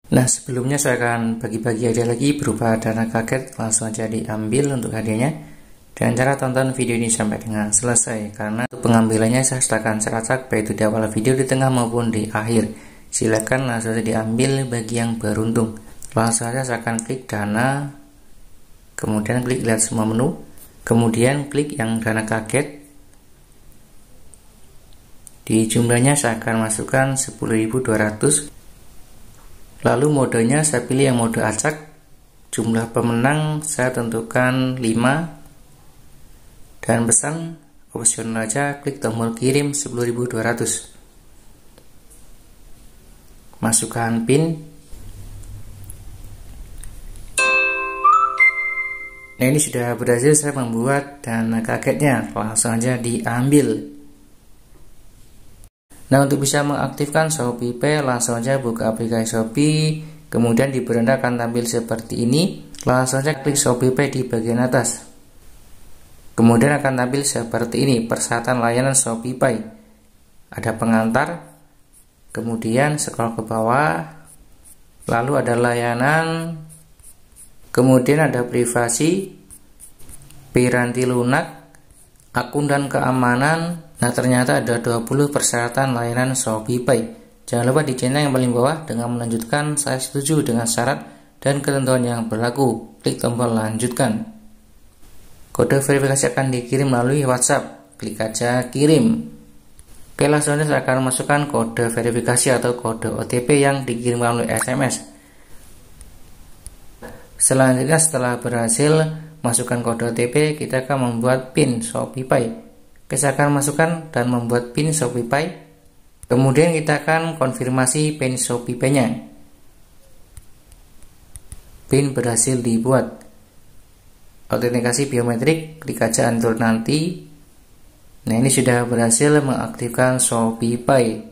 Nah, sebelumnya saya akan bagi-bagi hadiah lagi berupa dana kaget, langsung aja diambil untuk hadiahnya. Dan cara tonton video ini sampai dengan selesai, karena untuk pengambilannya saya sertakan acak baik itu di awal video, di tengah maupun di akhir. Silakan langsung saja diambil bagi yang beruntung. Langsung saja saya akan klik dana, kemudian klik lihat semua menu, kemudian klik yang dana kaget. Di jumlahnya saya akan masukkan 10.200. Lalu modenya saya pilih yang mode acak. Jumlah pemenang saya tentukan 5. Dan pesan opsional aja, klik tombol kirim 10.200. Masukkan PIN. Nah, ini sudah berhasil saya membuat dana kagetnya. Langsung aja diambil. Nah, untuk bisa mengaktifkan Shopee Pay, langsung aja buka aplikasi Shopee, kemudian di beranda akan tampil seperti ini. Langsung aja klik Shopee Pay di bagian atas. Kemudian akan tampil seperti ini, persyaratan layanan Shopee Pay. Ada pengantar, kemudian scroll ke bawah, lalu ada layanan, kemudian ada privasi, piranti lunak, akun dan keamanan. Nah, ternyata ada 20 persyaratan layanan Shopee Pay. Jangan lupa di channel yang paling bawah dengan melanjutkan saya setuju dengan syarat dan ketentuan yang berlaku. Klik tombol lanjutkan. Kode verifikasi akan dikirim melalui WhatsApp. Klik aja kirim. Oke, langsung saja saya akan masukkan kode verifikasi atau kode OTP yang dikirim melalui SMS. Selanjutnya, setelah berhasil masukkan kode OTP, kita akan membuat PIN Shopee Pay. Saya akan masukkan dan membuat PIN Shopee Pay. Kemudian kita akan konfirmasi PIN Shopee Pay-nya. PIN berhasil dibuat. Autentikasi biometrik, klik aja atur nanti. Nah, ini sudah berhasil mengaktifkan Shopee Pay.